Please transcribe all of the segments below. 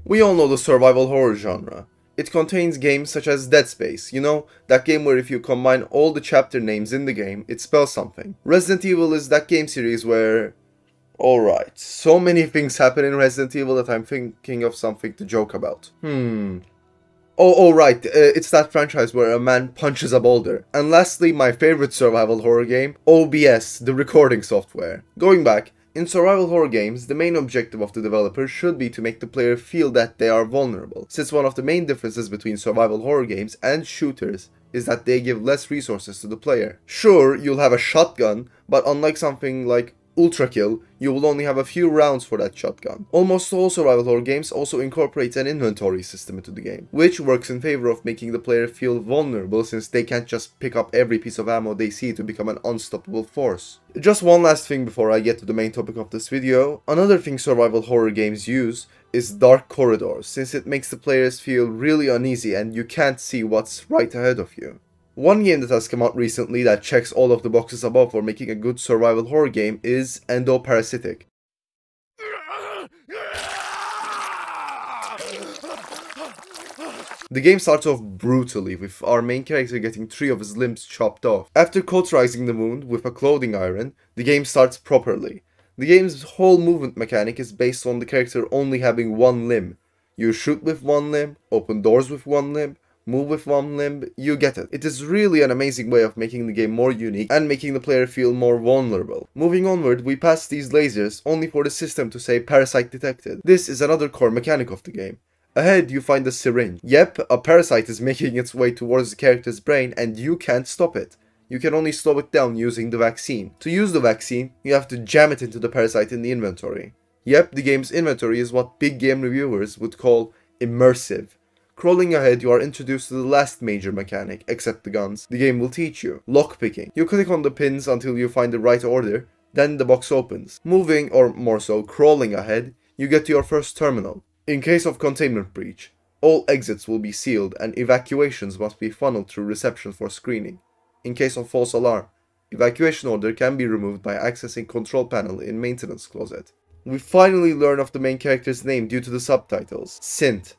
We all know the survival horror genre. It contains games such as Dead Space, you know, that game where if you combine all the chapter names in the game, it spells something. Resident Evil is that game series where... Alright, so many things happen in Resident Evil that I'm thinking of something to joke about. Oh, right, it's that franchise where a man punches a boulder. And lastly, my favorite survival horror game, OBS, the recording software. Going back, in survival horror games, the main objective of the developer should be to make the player feel that they are vulnerable, since one of the main differences between survival horror games and shooters is that they give less resources to the player. Sure, you'll have a shotgun, but unlike something like Ultra Kill, you will only have a few rounds for that shotgun. Almost all survival horror games also incorporate an inventory system into the game, which works in favor of making the player feel vulnerable since they can't just pick up every piece of ammo they see to become an unstoppable force. Just one last thing before I get to the main topic of this video, another thing survival horror games use is dark corridors, since it makes the players feel really uneasy and you can't see what's right ahead of you. One game that has come out recently that checks all of the boxes above for making a good survival horror game is Endoparasitic. The game starts off brutally, with our main character getting 3 of his limbs chopped off. After cauterizing the wound with a clothing iron, the game starts properly. The game's whole movement mechanic is based on the character only having one limb. You shoot with one limb, open doors with one limb, move with one limb, you get it. It is really an amazing way of making the game more unique and making the player feel more vulnerable. Moving onward, we pass these lasers only for the system to say parasite detected. This is another core mechanic of the game. Ahead, you find a syringe. Yep, a parasite is making its way towards the character's brain and you can't stop it. You can only slow it down using the vaccine. To use the vaccine, you have to jam it into the parasite in the inventory. Yep, the game's inventory is what big game reviewers would call immersive. Crawling ahead, you are introduced to the last major mechanic, except the guns, the game will teach you. Lockpicking. You click on the pins until you find the right order, then the box opens. Moving, or more so, crawling ahead, you get to your first terminal. In case of containment breach, all exits will be sealed and evacuations must be funneled through reception for screening. In case of false alarm, evacuation order can be removed by accessing control panel in maintenance closet. We finally learn of the main character's name due to the subtitles, Synth.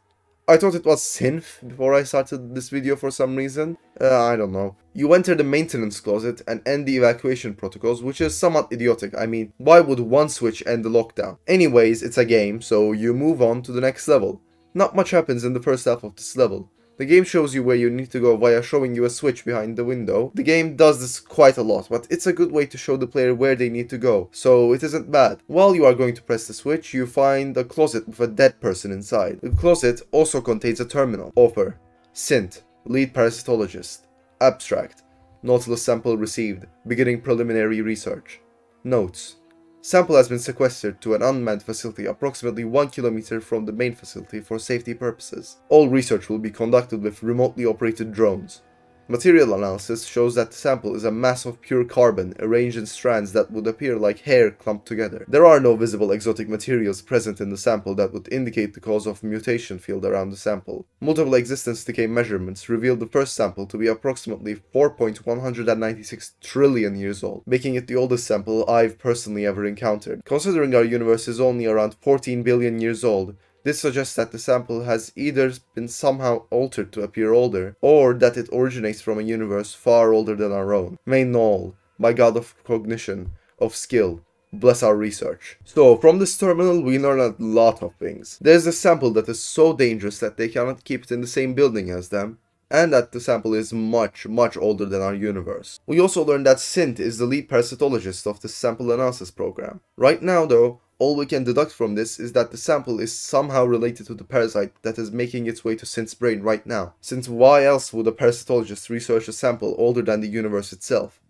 I thought it was synth before I started this video for some reason. I don't know. You enter the maintenance closet and end the evacuation protocols, which is somewhat idiotic. I mean, why would one switch end the lockdown? Anyways, it's a game, so you move on to the next level. Not much happens in the first half of this level. The game shows you where you need to go via showing you a switch behind the window. The game does this quite a lot, but it's a good way to show the player where they need to go, so it isn't bad. While you are going to press the switch, you find a closet with a dead person inside. The closet also contains a terminal. Author: Synth, lead parasitologist. Abstract: Nautilus sample received, beginning preliminary research. Notes: Sample has been sequestered to an unmanned facility approximately 1 kilometer from the main facility for safety purposes. All research will be conducted with remotely operated drones. Material analysis shows that the sample is a mass of pure carbon arranged in strands that would appear like hair clumped together. There are no visible exotic materials present in the sample that would indicate the cause of mutation field around the sample. Multiple existence decay measurements revealed the first sample to be approximately 4.196 trillion years old, making it the oldest sample I've personally ever encountered. Considering our universe is only around 14 billion years old, this suggests that the sample has either been somehow altered to appear older, or that it originates from a universe far older than our own. May Null, by God of cognition, of skill, bless our research. So, from this terminal we learn a lot of things. There's a sample that is so dangerous that they cannot keep it in the same building as them, and that the sample is much older than our universe. We also learn that Synth is the lead parasitologist of the sample analysis program. Right now though, all we can deduct from this is that the sample is somehow related to the parasite that is making its way to Synth's brain right now, since why else would a parasitologist research a sample older than the universe itself?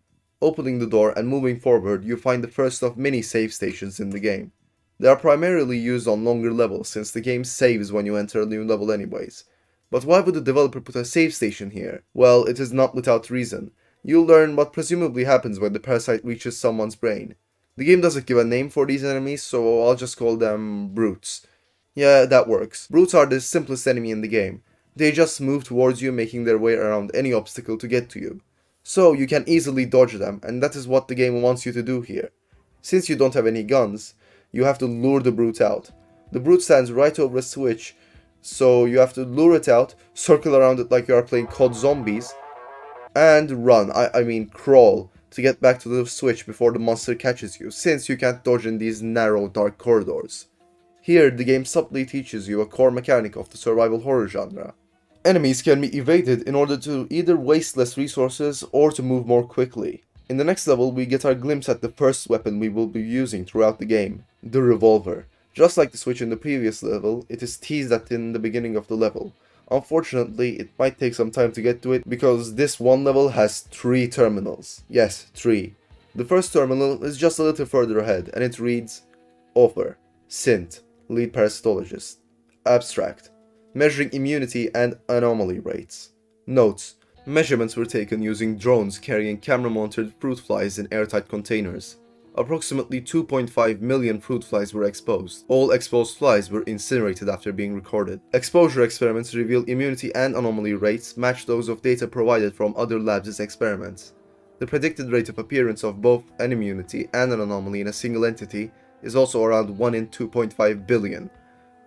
Opening the door and moving forward, you find the first of many save stations in the game. They are primarily used on longer levels, since the game saves when you enter a new level anyways. But why would the developer put a save station here? Well, it is not without reason. You'll learn what presumably happens when the parasite reaches someone's brain. The game doesn't give a name for these enemies, so I'll just call them brutes. Yeah, that works. Brutes are the simplest enemy in the game. They just move towards you, making their way around any obstacle to get to you. So you can easily dodge them, and that is what the game wants you to do here. Since you don't have any guns, you have to lure the brute out. The brute stands right over a switch, So you have to lure it out, circle around it like you are playing COD Zombies, and run, I mean crawl, to get back to the switch before the monster catches you, since you can't dodge in these narrow, dark corridors. Here, the game subtly teaches you a core mechanic of the survival horror genre. Enemies can be evaded in order to either waste less resources or to move more quickly. In the next level, we get our glimpse at the first weapon we will be using throughout the game, the revolver. Just like the switch in the previous level, it is teased at in the beginning of the level. Unfortunately, it might take some time to get to it because this one level has 3 terminals. Yes, 3. The first terminal is just a little further ahead and it reads Offer, Synth, Lead Parasitologist, Abstract, measuring immunity and anomaly rates. Notes: measurements were taken using drones carrying camera-monitored fruit flies in airtight containers. Approximately 2.5 million fruit flies were exposed. All exposed flies were incinerated after being recorded. Exposure experiments reveal immunity and anomaly rates match those of data provided from other labs' experiments. The predicted rate of appearance of both an immunity and an anomaly in a single entity is also around 1 in 2.5 billion.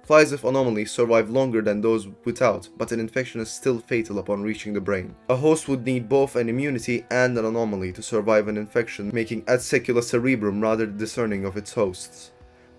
Flies with anomalies survive longer than those without, but an infection is still fatal upon reaching the brain. A host would need both an immunity and an anomaly to survive an infection, making ad secula cerebrum rather discerning of its hosts.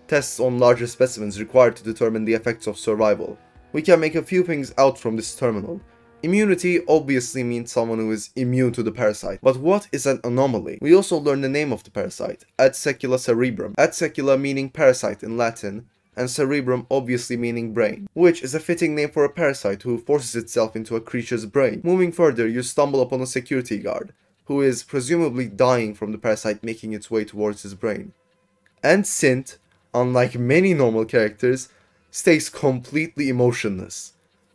Tests on larger specimens required to determine the effects of survival. We can make a few things out from this terminal. Immunity obviously means someone who is immune to the parasite, but what is an anomaly? We also learn the name of the parasite, ad secula cerebrum. Ad secula meaning parasite in Latin, and cerebrum obviously meaning brain, which is a fitting name for a parasite who forces itself into a creature's brain. Moving further, you stumble upon a security guard, who is presumably dying from the parasite making its way towards his brain. And Synth, unlike many normal characters, stays completely emotionless.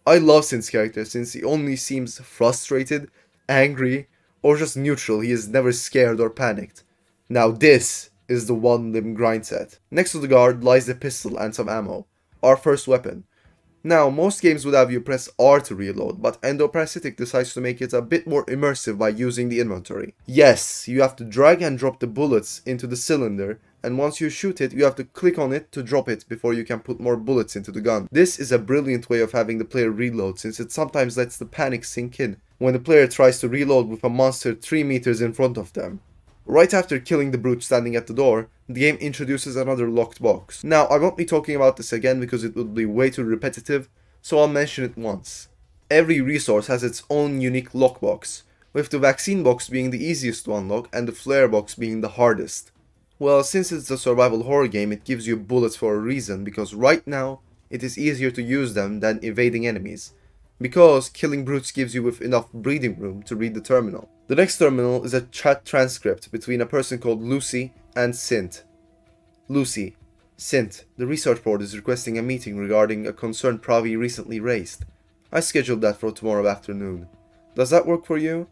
I love Synth's character since he only seems frustrated, angry, or just neutral. He is never scared or panicked. Now this is the one-limb grind set. Next to the guard lies the pistol and some ammo, our first weapon. Now, most games would have you press R to reload, but Endoparasitic decides to make it a bit more immersive by using the inventory. Yes, you have to drag and drop the bullets into the cylinder, and once you shoot it, you have to click on it to drop it before you can put more bullets into the gun. This is a brilliant way of having the player reload, since it sometimes lets the panic sink in when the player tries to reload with a monster 3 meters in front of them. Right after killing the brute standing at the door, the game introduces another locked box. Now, I won't be talking about this again because it would be way too repetitive, so I'll mention it once. Every resource has its own unique lockbox, with the vaccine box being the easiest to unlock and the flare box being the hardest. Well, since it's a survival horror game, it gives you bullets for a reason, because right now, it is easier to use them than evading enemies, because killing brutes gives you with enough breathing room to read the terminal. The next terminal is a chat transcript between a person called Lucy and Synth. Lucy: Synth, the research board is requesting a meeting regarding a concern Pravi recently raised. I scheduled that for tomorrow afternoon. Does that work for you?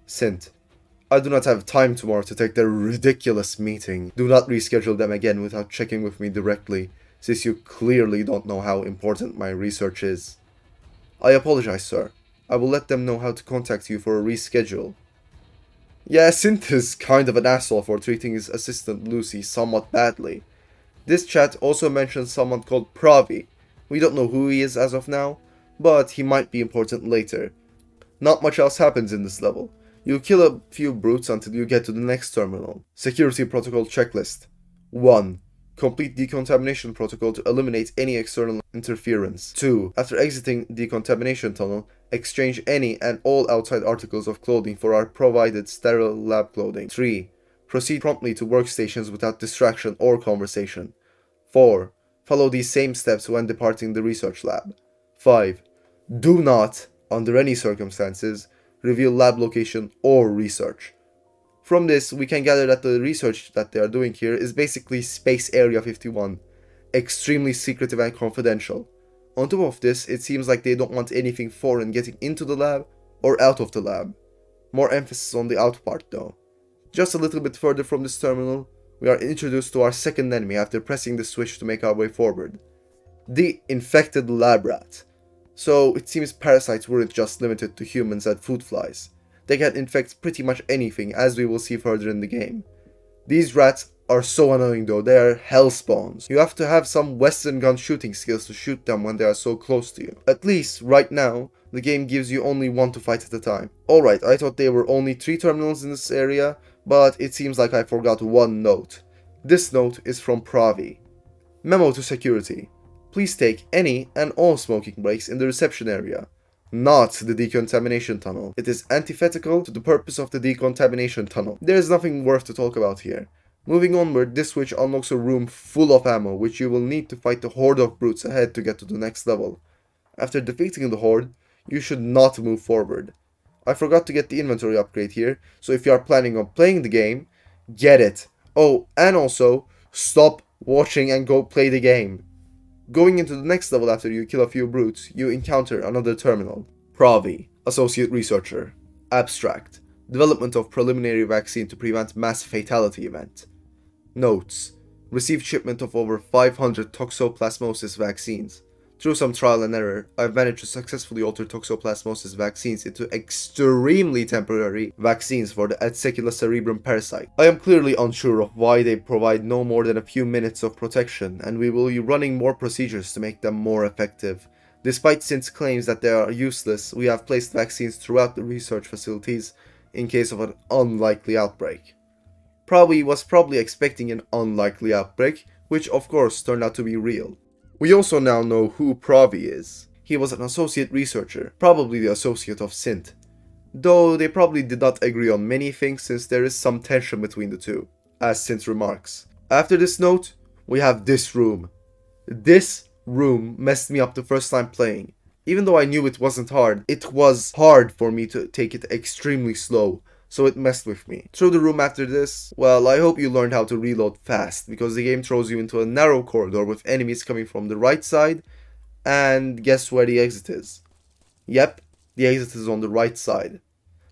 Synth: I do not have time tomorrow to take their ridiculous meeting. Do not reschedule them again without checking with me directly, since you clearly don't know how important my research is. I apologize, sir. I will let them know how to contact you for a reschedule. Yeah, Synth is kind of an asshole for treating his assistant Lucy somewhat badly. This chat also mentions someone called Pravi. We don't know who he is as of now, but he might be important later. Not much else happens in this level. You kill a few brutes until you get to the next terminal. Security Protocol Checklist 1. Complete decontamination protocol to eliminate any external interference. 2. After exiting decontamination tunnel, exchange any and all outside articles of clothing for our provided sterile lab clothing. 3. Proceed promptly to workstations without distraction or conversation. 4. Follow these same steps when departing the research lab. 5. Do not, under any circumstances, reveal lab location or research. From this, we can gather that the research that they are doing here is basically Space Area 51, extremely secretive and confidential. On top of this, it seems like they don't want anything foreign getting into the lab or out of the lab. More emphasis on the out part though. Just a little bit further from this terminal, we are introduced to our second enemy after pressing the switch to make our way forward. The infected lab rat. So it seems parasites weren't just limited to humans and fruit flies. They can infect pretty much anything, as we will see further in the game. These rats are so annoying though, they are hell spawns. You have to have some Western gun shooting skills to shoot them when they are so close to you. At least, right now, the game gives you only one to fight at a time. Alright, I thought there were only 3 terminals in this area, but it seems like I forgot one note. This note is from Pravi. Memo to security. Please take any and all smoking breaks in the reception area, not the decontamination tunnel. It is antithetical to the purpose of the decontamination tunnel. There is nothing worth to talk about here. Moving onward, this switch unlocks a room full of ammo, which you will need to fight the horde of brutes ahead to get to the next level. After defeating the horde, you should not move forward. I forgot to get the inventory upgrade here, so if you are planning on playing the game, get it. Oh, and also, stop watching and go play the game. Going into the next level after you kill a few brutes, you encounter another terminal. Pravi, Associate Researcher. Abstract. Development of preliminary vaccine to prevent mass fatality event. Notes. Received shipment of over 500 toxoplasmosis vaccines. Through some trial and error, I've managed to successfully alter toxoplasmosis vaccines into extremely temporary vaccines for the Atsecula cerebrum parasite. I am clearly unsure of why they provide no more than a few minutes of protection, and we will be running more procedures to make them more effective. Despite Sint's claims that they are useless, we have placed vaccines throughout the research facilities in case of an unlikely outbreak. Pravi was probably expecting an unlikely outbreak, which of course turned out to be real. We also now know who Pravi is. He was an associate researcher, probably the associate of Sint. Though they probably did not agree on many things since there is some tension between the two, as Sint remarks. After this note, we have this room. This room messed me up the first time playing. Even though I knew it wasn't hard, it was hard for me to take it extremely slow, so it messed with me. Through the room after this, well, I hope you learned how to reload fast, because the game throws you into a narrow corridor with enemies coming from the right side, and guess where the exit is? Yep, the exit is on the right side.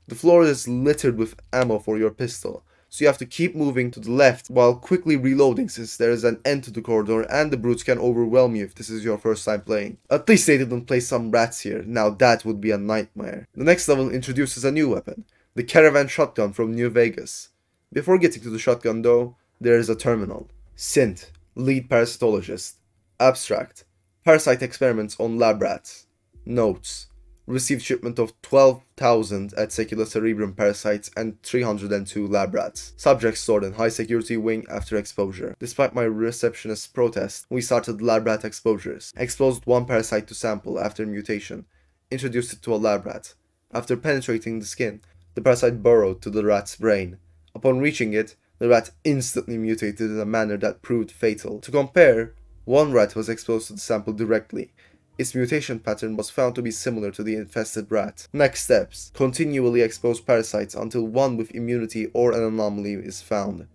The floor is littered with ammo for your pistol, so you have to keep moving to the left while quickly reloading since there is an end to the corridor and the brutes can overwhelm you if this is your first time playing. At least they didn't place some rats here, now that would be a nightmare. The next level introduces a new weapon. The Caravan Shotgun from New Vegas. Before getting to the shotgun though, there is a terminal. Sint, Lead Parasitologist. Abstract. Parasite experiments on lab rats. Notes. Received shipment of 12,000 Atsecula cerebrum parasites and 302 lab rats. Subjects stored in high security wing after exposure. Despite my receptionist's protest, we started lab rat exposures. Exposed one parasite to sample after mutation. Introduced it to a lab rat. After penetrating the skin, the parasite burrowed to the rat's brain. Upon reaching it, the rat instantly mutated in a manner that proved fatal. To compare, one rat was exposed to the sample directly. Its mutation pattern was found to be similar to the infested rat. Next steps. Continually expose parasites until one with immunity or an anomaly is found.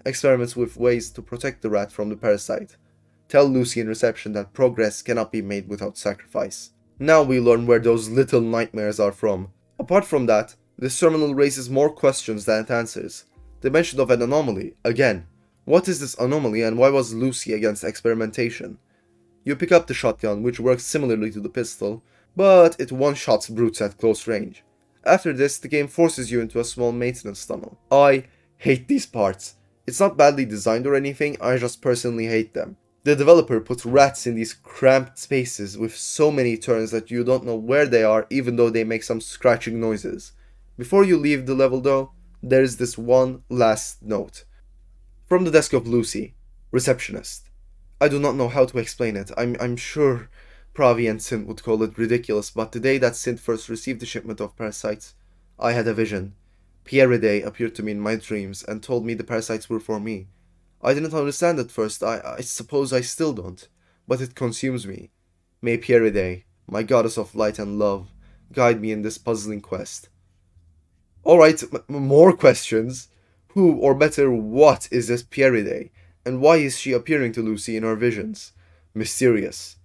Experiments with ways to protect the rat from the parasite. Tell Lucy in reception that progress cannot be made without sacrifice. Now we learn where those little nightmares are from. Apart from that, this terminal raises more questions than it answers. The mention of an anomaly, again. What is this anomaly and why was Lucy against experimentation? You pick up the shotgun, which works similarly to the pistol, but it one-shots brutes at close range. After this, the game forces you into a small maintenance tunnel. I hate these parts. It's not badly designed or anything, I just personally hate them. The developer put rats in these cramped spaces with so many turns that you don't know where they are even though they make some scratching noises. Before you leave the level though, there is this one last note. From the desk of Lucy, receptionist. I do not know how to explain it. I'm sure Pravi and Sint would call it ridiculous, but the day that Sint first received the shipment of parasites, I had a vision. Pierre appeared to me in my dreams and told me the parasites were for me. I didn't understand at first, I suppose I still don't, but it consumes me. May Pierre, my goddess of light and love, guide me in this puzzling quest. Alright, more questions. Who, or better, what is this Pierre, and why is she appearing to Lucy in her visions? Mysterious.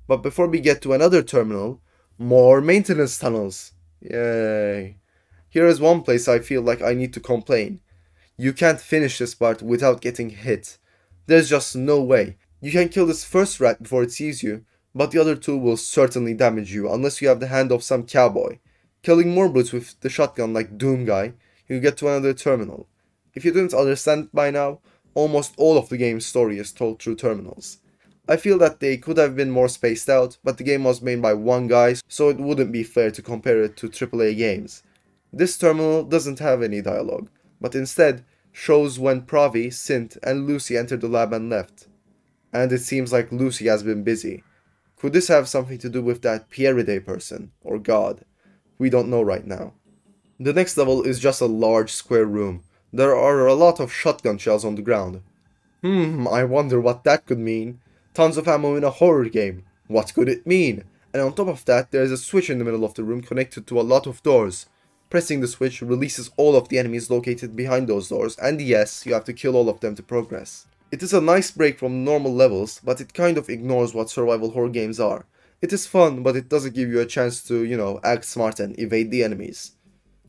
But before we get to another terminal, more maintenance tunnels. Yay. Here is one place I feel like I need to complain. You can't finish this part without getting hit. There's just no way. You can kill this first rat before it sees you, but the other two will certainly damage you unless you have the hand of some cowboy. Killing more brutes with the shotgun like Doom Guy, you get to another terminal. If you didn't understand by now, almost all of the game's story is told through terminals. I feel that they could have been more spaced out, but the game was made by one guy, so it wouldn't be fair to compare it to AAA games. This terminal doesn't have any dialogue, but instead shows when Pravi, Sint, and Lucy entered the lab and left. And it seems like Lucy has been busy. Could this have something to do with that Pierre person, or god? We don't know right now. The next level is just a large square room. There are a lot of shotgun shells on the ground. I wonder what that could mean. Tons of ammo in a horror game. What could it mean? And on top of that, there is a switch in the middle of the room connected to a lot of doors. Pressing the switch releases all of the enemies located behind those doors, and yes, you have to kill all of them to progress. It is a nice break from normal levels, but it kind of ignores what survival horror games are. It is fun, but it doesn't give you a chance to, act smart and evade the enemies.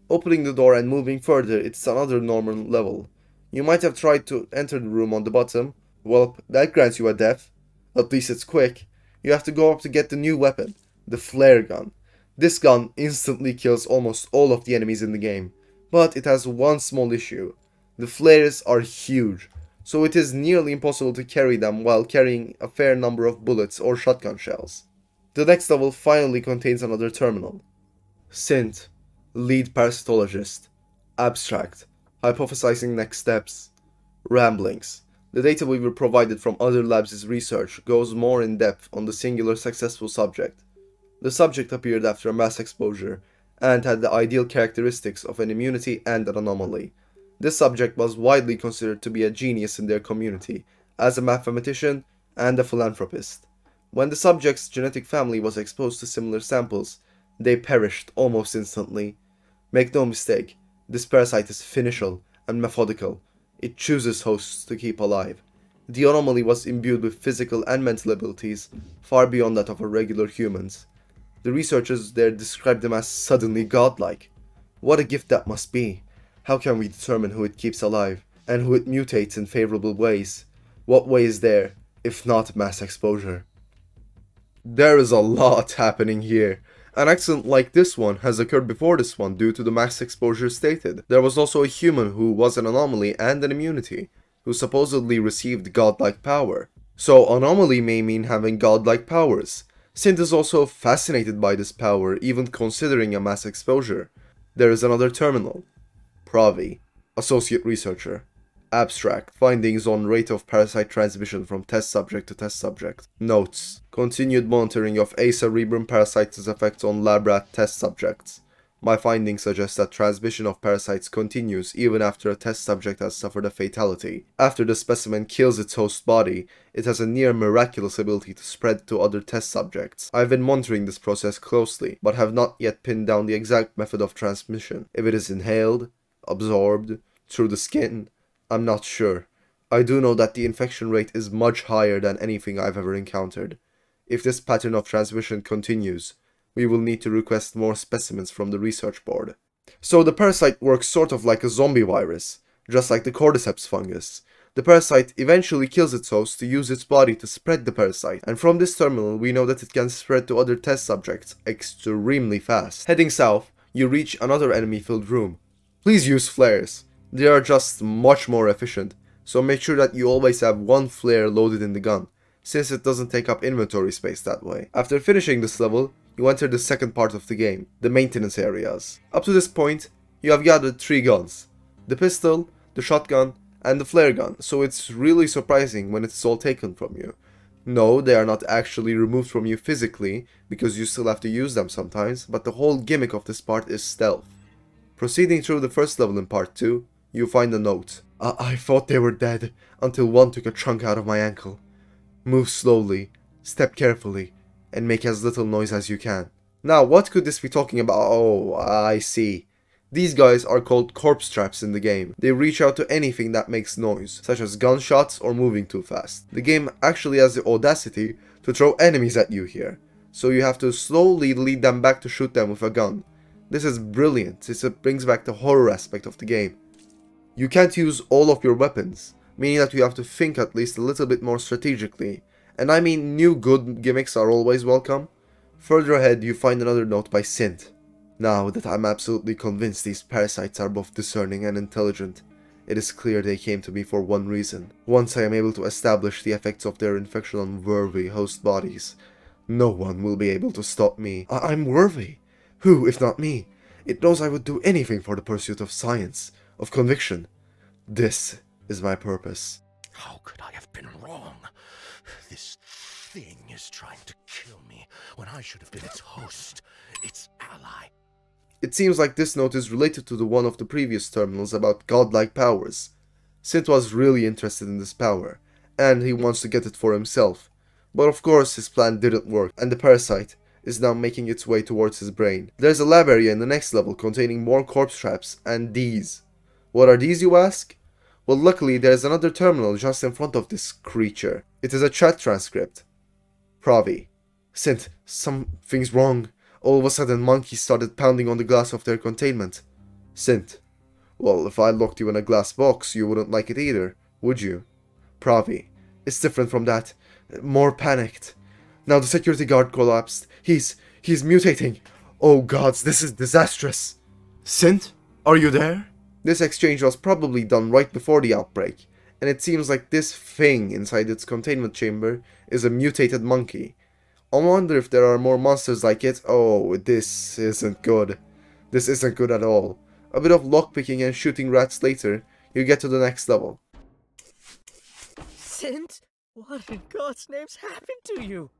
Opening the door and moving further, it's another normal level. You might have tried to enter the room on the bottom. Well, that grants you a death. At least it's quick. You have to go up to get the new weapon, the flare gun. This gun instantly kills almost all of the enemies in the game, but it has one small issue. The flares are huge, so it is nearly impossible to carry them while carrying a fair number of bullets or shotgun shells. The next level finally contains another terminal. Sint, lead parasitologist. Abstract, hypothesizing next steps. Ramblings. The data we were provided from other labs' research goes more in depth on the singular successful subject. The subject appeared after a mass exposure and had the ideal characteristics of an immunity and an anomaly. This subject was widely considered to be a genius in their community, as a mathematician and a philanthropist. When the subject's genetic family was exposed to similar samples, they perished almost instantly. Make no mistake, this parasite is finitial and methodical. It chooses hosts to keep alive. The anomaly was imbued with physical and mental abilities far beyond that of our regular humans. The researchers there described them as suddenly godlike. What a gift that must be! How can we determine who it keeps alive, and who it mutates in favorable ways? What way is there, if not mass exposure? There is a lot happening here. An accident like this one has occurred before this one due to the mass exposure stated. There was also a human who was an anomaly and an immunity, who supposedly received godlike power. So anomaly may mean having godlike powers. Sint is also fascinated by this power, even considering a mass exposure. There is another terminal. Pravi, associate researcher. Abstract, findings on rate of parasite transmission from test subject to test subject. Notes, continued monitoring of A. cerebrum parasites' effects on lab rat test subjects. My findings suggest that transmission of parasites continues even after a test subject has suffered a fatality. After the specimen kills its host body, it has a near miraculous ability to spread to other test subjects. I have been monitoring this process closely, but have not yet pinned down the exact method of transmission. If it is inhaled, absorbed, through the skin, I'm not sure. I do know that the infection rate is much higher than anything I've ever encountered. If this pattern of transmission continues, we will need to request more specimens from the research board. So the parasite works sort of like a zombie virus, just like the cordyceps fungus. The parasite eventually kills its host to use its body to spread the parasite, and from this terminal we know that it can spread to other test subjects extremely fast. Heading south, you reach another enemy-filled room. Please use flares. They are just much more efficient, so make sure that you always have one flare loaded in the gun, since it doesn't take up inventory space that way. After finishing this level, you enter the second part of the game, the maintenance areas. Up to this point, you have gathered 3 guns, the pistol, the shotgun, and the flare gun, so it's really surprising when it's all taken from you. No, they are not actually removed from you physically, because you still have to use them sometimes, but the whole gimmick of this part is stealth. Proceeding through the first level in part 2, you find a note. I thought they were dead, until one took a chunk out of my ankle. Move slowly, step carefully, and make as little noise as you can. Now, what could this be talking about? Oh, I see. These guys are called corpse traps in the game. They reach out to anything that makes noise, such as gunshots or moving too fast. The game actually has the audacity to throw enemies at you here, so you have to slowly lead them back to shoot them with a gun. This is brilliant, since it brings back the horror aspect of the game. You can't use all of your weapons, meaning that you have to think at least a little bit more strategically, and I mean new good gimmicks are always welcome. Further ahead you find another note by Sint. Now that I'm absolutely convinced these parasites are both discerning and intelligent, It is clear they came to me for one reason. Once I am able to establish the effects of their infection on worthy host bodies, no one will be able to stop me. I'm worthy. Who, if not me? It knows I would do anything for the pursuit of science, of conviction. This is my purpose. How could I have been wrong? This thing is trying to kill me when I should have been its host, its ally. It seems like this note is related to the one of the previous terminals about godlike powers. Synth was really interested in this power, and he wants to get it for himself. But of course his plan didn't work, and the parasite is now making its way towards his brain. There's a lab area in the next level containing more corpse traps, and these. What are these, you ask? Well, luckily there's another terminal just in front of this creature. It is a chat transcript. Pravi. Synth, something's wrong. All of a sudden monkeys started pounding on the glass of their containment. Synth. Well, if I locked you in a glass box, you wouldn't like it either, would you? Pravi. It's different from that. More panicked. Now the security guard collapsed. He's mutating. Oh gods, this is disastrous. Synth, are you there? This exchange was probably done right before the outbreak, and it seems like this thing inside its containment chamber is a mutated monkey. I wonder if there are more monsters like it. Oh, this isn't good. This isn't good at all. A bit of lockpicking and shooting rats later, you get to the next level. Synth? What in God's name's happened to you?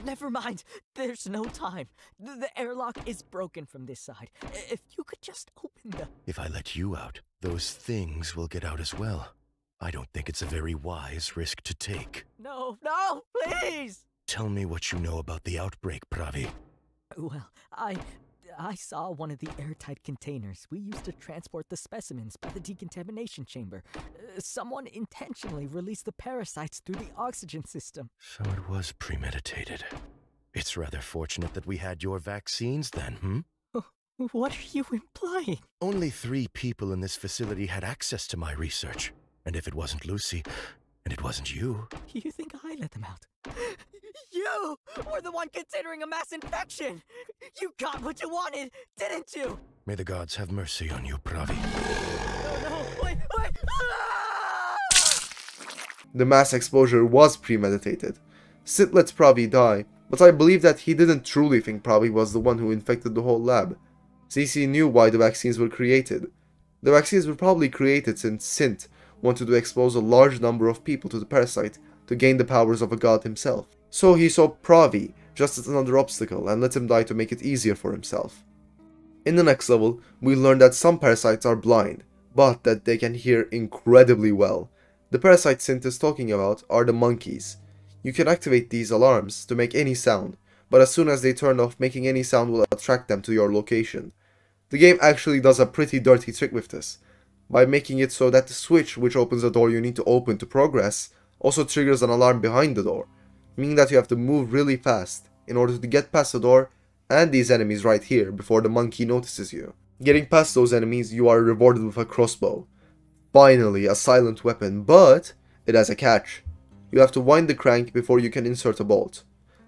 Never mind. There's no time. The airlock is broken from this side. If you could just open the... If I let you out, those things will get out as well. I don't think it's a very wise risk to take. No, please! Tell me what you know about the outbreak, Pravi. Well, I saw one of the airtight containers we used to transport the specimens by the decontamination chamber. Someone intentionally released the parasites through the oxygen system. So it was premeditated. It's rather fortunate that we had your vaccines then, What are you implying? Only 3 people in this facility had access to my research. And if it wasn't Lucy, and it wasn't you... You think I let them out? You were the one considering a mass infection! You got what you wanted, didn't you? May the gods have mercy on you, Pravi. No, wait! Ah! The mass exposure was premeditated. Synth lets Pravi die, but I believe that he didn't truly think Pravi was the one who infected the whole lab. CC knew why the vaccines were created. The vaccines were probably created since Synth wanted to expose a large number of people to the parasite to gain the powers of a god himself. So he saw Pravi just as another obstacle and let him die to make it easier for himself. In the next level, we learn that some parasites are blind, but that they can hear incredibly well. The parasites Synth is talking about are the monkeys. You can activate these alarms to make any sound, but as soon as they turn off, making any sound will attract them to your location. The game actually does a pretty dirty trick with this, by making it so that the switch which opens the door you need to open to progress also triggers an alarm behind the door, meaning that you have to move really fast in order to get past the door and these enemies right here before the monkey notices you. Getting past those enemies, you are rewarded with a crossbow. Finally, a silent weapon, but it has a catch. You have to wind the crank before you can insert a bolt.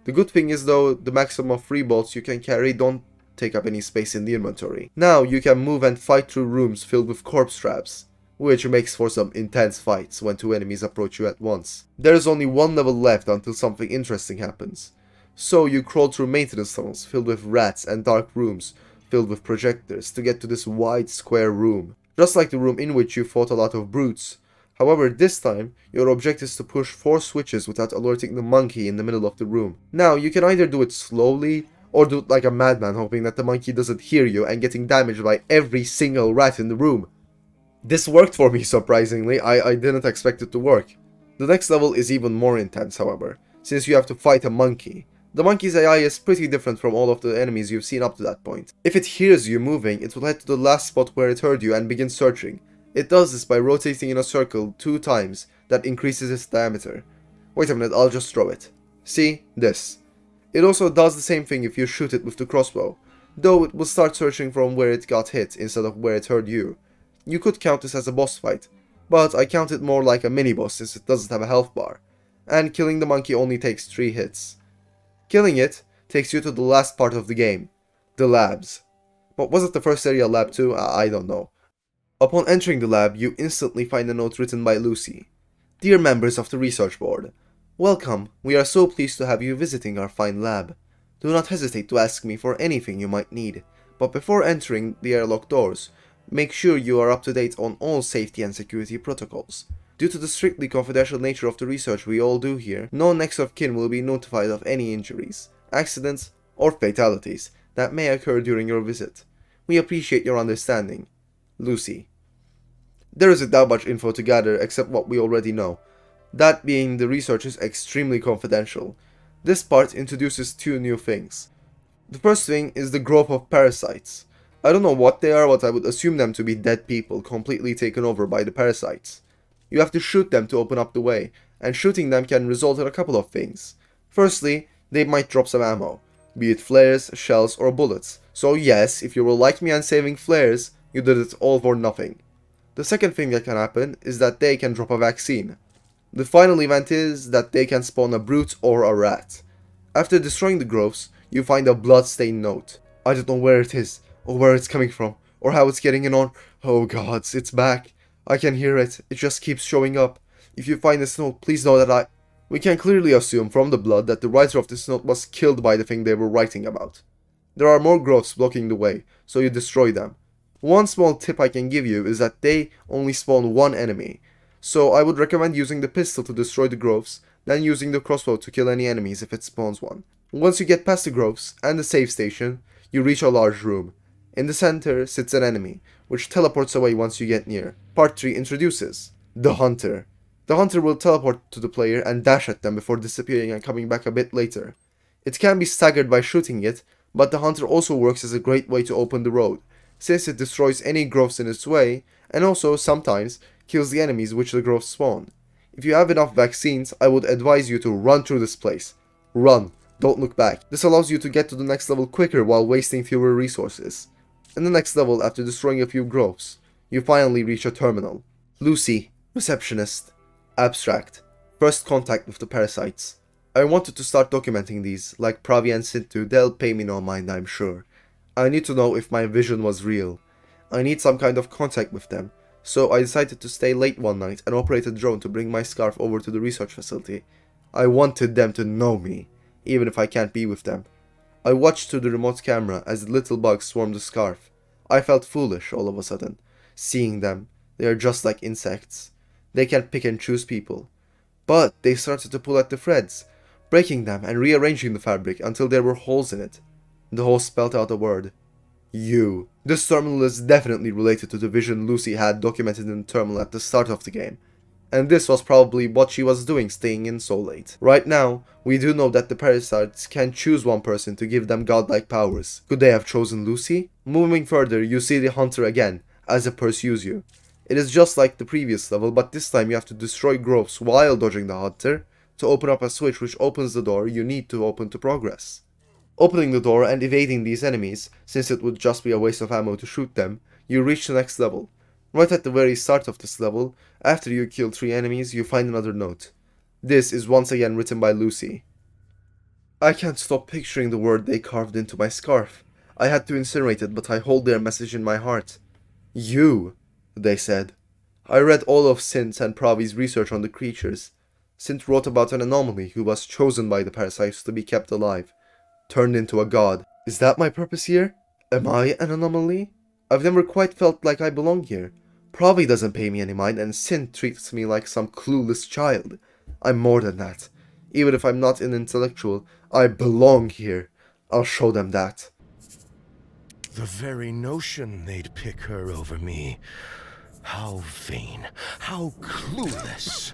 The good thing is though, the maximum of 3 bolts you can carry don't take up any space in the inventory. Now you can move and fight through rooms filled with corpse traps, which makes for some intense fights when 2 enemies approach you at once. There is only 1 level left until something interesting happens. So you crawl through maintenance tunnels filled with rats and dark rooms filled with projectors to get to this wide square room, just like the room in which you fought a lot of brutes. However, this time, your objective is to push 4 switches without alerting the monkey in the middle of the room. Now, you can either do it slowly, or do it like a madman, hoping that the monkey doesn't hear you and getting damaged by every single rat in the room. This worked for me, surprisingly. I didn't expect it to work. The next level is even more intense, however, since you have to fight a monkey. The monkey's AI is pretty different from all of the enemies you've seen up to that point. If it hears you moving, it will head to the last spot where it heard you and begin searching. It does this by rotating in a circle 2 times that increases its diameter. Wait a minute, I'll just throw it. See? This. It also does the same thing if you shoot it with the crossbow, though it will start searching from where it got hit instead of where it heard you. You could count this as a boss fight, but I count it more like a mini-boss since it doesn't have a health bar, and killing the monkey only takes 3 hits. Killing it takes you to the last part of the game, the labs. But was it the first area lab too? I don't know. Upon entering the lab, you instantly find a note written by Lucy. Dear members of the research board, welcome. We are so pleased to have you visiting our fine lab. Do not hesitate to ask me for anything you might need, but before entering the airlock doors, make sure you are up to date on all safety and security protocols. Due to the strictly confidential nature of the research we all do here, no next of kin will be notified of any injuries, accidents, or fatalities that may occur during your visit. We appreciate your understanding. Lucy. There isn't that much info to gather except what we already know, that being the research is extremely confidential. This part introduces two new things. The first thing is the growth of parasites. I don't know what they are, but I would assume them to be dead people completely taken over by the parasites. You have to shoot them to open up the way, and shooting them can result in a couple of things. Firstly, they might drop some ammo, be it flares, shells, or bullets. So yes, if you were like me and saving flares, you did it all for nothing. The second thing that can happen is that they can drop a vaccine. The final event is that they can spawn a brute or a rat. After destroying the growths, you find a blood-stained note. I don't know where it is, or where it's coming from, or how it's getting in on. Oh gods, it's back. I can hear it. It just keeps showing up. If you find this note, please know that We can clearly assume from the blood that the writer of this note was killed by the thing they were writing about. There are more growths blocking the way, so you destroy them. One small tip I can give you is that they only spawn one enemy, so I would recommend using the pistol to destroy the growths, then using the crossbow to kill any enemies if it spawns one. Once you get past the growths and the save station, you reach a large room. In the center sits an enemy, which teleports away once you get near. Part 3 introduces the Hunter. The Hunter will teleport to the player and dash at them before disappearing and coming back a bit later. It can be staggered by shooting it, but the Hunter also works as a great way to open the road, since it destroys any growths in its way, and also, sometimes, kills the enemies which the growths spawn. If you have enough vaccines, I would advise you to run through this place. Run, don't look back. This allows you to get to the next level quicker while wasting fewer resources. In the next level, after destroying a few growths, you finally reach a terminal. Lucy, receptionist. Abstract. First contact with the parasites. I wanted to start documenting these, like Pravi and Sintu, they'll pay me no mind, I'm sure. I need to know if my vision was real. I need some kind of contact with them, so I decided to stay late one night and operate a drone to bring my scarf over to the research facility. I wanted them to know me, even if I can't be with them. I watched through the remote camera as the little bugs swarmed the scarf. I felt foolish all of a sudden, seeing them. They are just like insects. They can pick and choose people. But they started to pull at the threads, breaking them and rearranging the fabric until there were holes in it. The holes spelled out a word. You. This terminal is definitely related to the vision Lucy had documented in the terminal at the start of the game. And this was probably what she was doing staying in so late. Right now, we do know that the parasites can choose one person to give them godlike powers. Could they have chosen Lucy? Moving further, you see the Hunter again, as it pursues you. It is just like the previous level, but this time you have to destroy growths while dodging the Hunter to open up a switch which opens the door you need to open to progress. Opening the door and evading these enemies, since it would just be a waste of ammo to shoot them, you reach the next level. Right at the very start of this level, after you kill 3 enemies, you find another note. This is once again written by Lucy. I can't stop picturing the word they carved into my scarf. I had to incinerate it, but I hold their message in my heart. You, they said. I read all of Sint's and Pravi's research on the creatures. Sint wrote about an anomaly who was chosen by the parasites to be kept alive, turned into a god. Is that my purpose here? Am I an anomaly? I've never quite felt like I belong here. Pravi doesn't pay me any mind, and Sint treats me like some clueless child. I'm more than that. Even if I'm not an intellectual, I belong here. I'll show them that. The very notion they'd pick her over me. How vain. How clueless.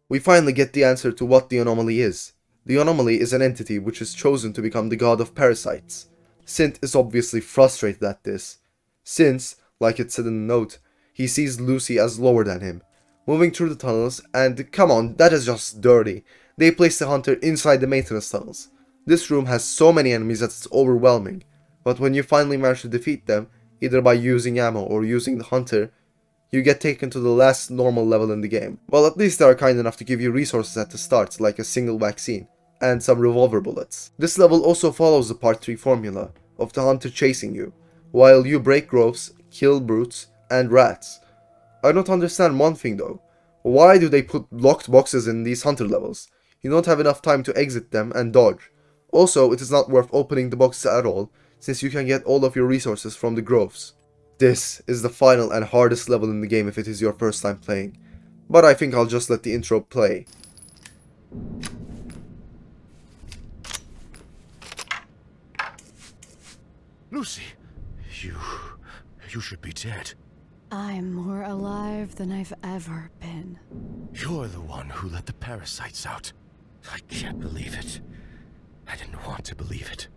We finally get the answer to what the anomaly is. The anomaly is an entity which is chosen to become the god of parasites. Sint is obviously frustrated at this, since, like it said in the note, he sees Lucy as lower than him. Moving through the tunnels, and come on, that is just dirty. They place the Hunter inside the maintenance tunnels. This room has so many enemies that it's overwhelming, but when you finally manage to defeat them, either by using ammo or using the Hunter, you get taken to the last normal level in the game. Well, at least they are kind enough to give you resources at the start, like a single vaccine, and some revolver bullets. This level also follows the Part 3 formula of the Hunter chasing you, while you break growths, kill brutes, and rats. I don't understand one thing though. Why do they put locked boxes in these hunter levels? You don't have enough time to exit them and dodge. Also, it is not worth opening the boxes at all, since you can get all of your resources from the groves. This is the final and hardest level in the game if it is your first time playing, but I think I'll just let the intro play. Lucy, you should be dead. I'm more alive than I've ever been. You're the one who let the parasites out. I can't believe it. I didn't want to believe it.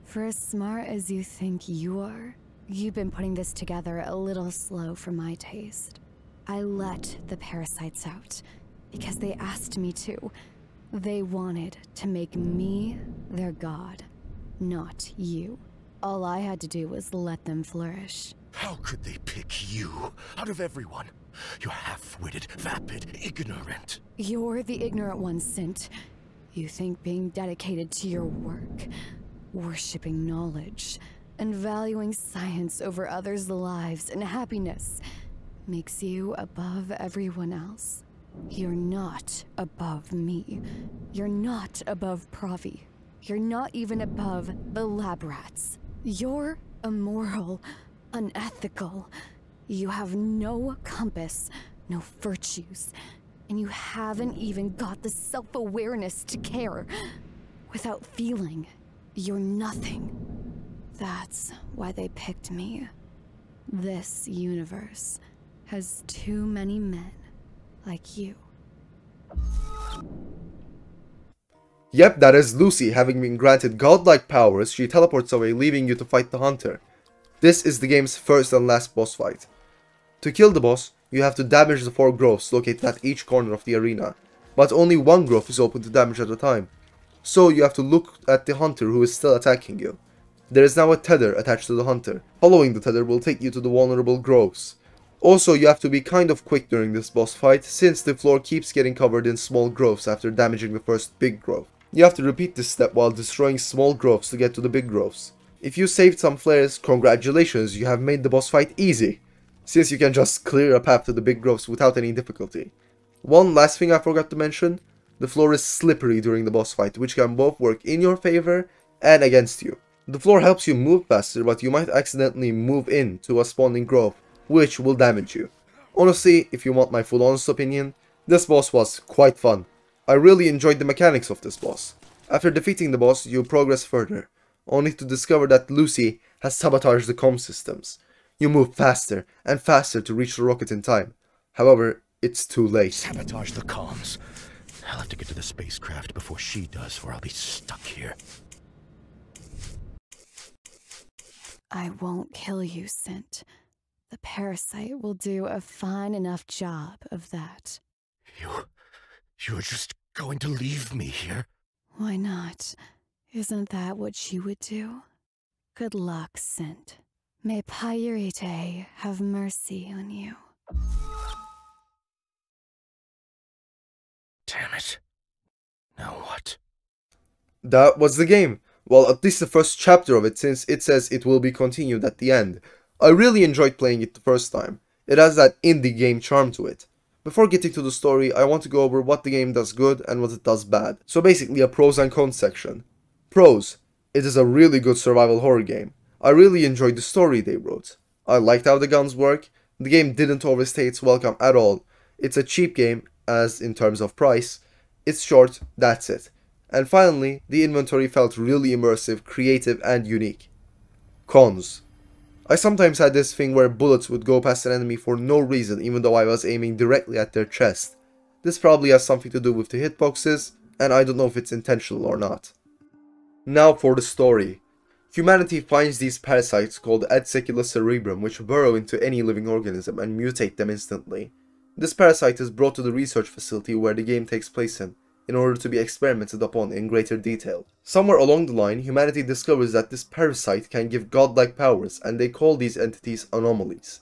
For as smart as you think you are, you've been putting this together a little slow for my taste. I let the parasites out because they asked me to. They wanted to make me their god, not you. All I had to do was let them flourish. How could they pick you out of everyone? You're half-witted, vapid, ignorant. You're the ignorant one, Sint. You think being dedicated to your work, worshipping knowledge, and valuing science over others' lives and happiness makes you above everyone else. You're not above me. You're not above Pravi. You're not even above the lab rats. You're immoral, unethical. You have no compass, no virtues, and you haven't even got the self-awareness to care. Without feeling, you're nothing. That's why they picked me. This universe has too many men like you. Yep, that is Lucy. Having been granted godlike powers, she teleports away, leaving you to fight the hunter. This is the game's first and last boss fight. To kill the boss, you have to damage the 4 groves located at each corner of the arena, but only one grove is open to damage at a time. So you have to look at the hunter who is still attacking you. There is now a tether attached to the hunter. Following the tether will take you to the vulnerable groves. Also, you have to be kind of quick during this boss fight, since the floor keeps getting covered in small groves after damaging the first big grove. You have to repeat this step while destroying small groves to get to the big groves. If you saved some flares, congratulations, you have made the boss fight easy, since you can just clear a path to the big groves without any difficulty. One last thing I forgot to mention, the floor is slippery during the boss fight, which can both work in your favor and against you. The floor helps you move faster, but you might accidentally move into a spawning grove, which will damage you. Honestly, if you want my full honest opinion, this boss was quite fun. I really enjoyed the mechanics of this boss. After defeating the boss, you progress further, only to discover that Lucy has sabotaged the comm systems. You move faster and faster to reach the rocket in time. However, it's too late. Sabotage the comms. I'll have to get to the spacecraft before she does, or I'll be stuck here. I won't kill you, Sint. The parasite will do a fine enough job of that. You're just going to leave me here? Why not? Isn't that what she would do? Good luck, Sint. May Pyrite have mercy on you. Damn it. Now what? That was the game. Well, at least the first chapter of it, since it says it will be continued at the end. I really enjoyed playing it the first time. It has that indie game charm to it. Before getting to the story, I want to go over what the game does good and what it does bad. So basically a pros and cons section. Pros. It is a really good survival horror game. I really enjoyed the story they wrote. I liked how the guns work. The game didn't overstay its welcome at all. It's a cheap game, as in terms of price. It's short, that's it. And finally, the inventory felt really immersive, creative, and unique. Cons. I sometimes had this thing where bullets would go past an enemy for no reason even though I was aiming directly at their chest. This probably has something to do with the hitboxes, and I don't know if it's intentional or not. Now for the story. Humanity finds these parasites called Adsecula cerebrum which burrow into any living organism and mutate them instantly. This parasite is brought to the research facility where the game takes place in order to be experimented upon in greater detail. Somewhere along the line, humanity discovers that this parasite can give godlike powers, and they call these entities anomalies.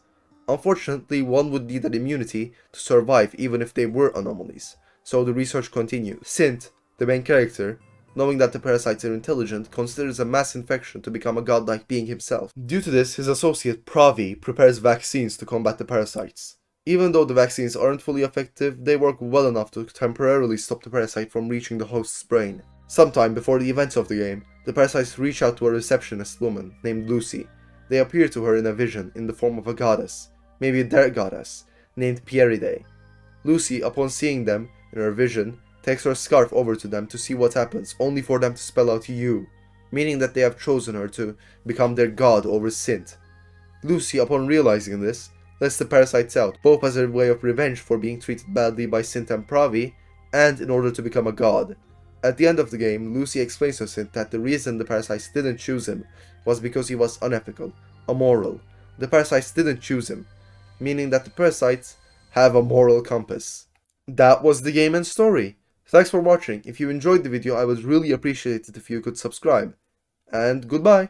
Unfortunately, one would need an immunity to survive even if they were anomalies, so the research continues. Sint, the main character, knowing that the parasites are intelligent, considers a mass infection to become a godlike being himself. Due to this, his associate Pravi prepares vaccines to combat the parasites. Even though the vaccines aren't fully effective, they work well enough to temporarily stop the parasite from reaching the host's brain. Sometime before the events of the game, the parasites reach out to a receptionist woman named Lucy. They appear to her in a vision in the form of a goddess, maybe their goddess, named Pieride. Lucy, upon seeing them in her vision, takes her scarf over to them to see what happens, only for them to spell out you, meaning that they have chosen her to become their god over Sint. Lucy, upon realizing this, lets the parasites out, both as a way of revenge for being treated badly by Sint and Pravi, and in order to become a god. At the end of the game, Lucy explains to Sint that the reason the parasites didn't choose him was because he was unethical, amoral. The parasites didn't choose him, meaning that the parasites have a moral compass. That was the game and story. Thanks for watching. If you enjoyed the video, I would really appreciate it if you could subscribe. And goodbye!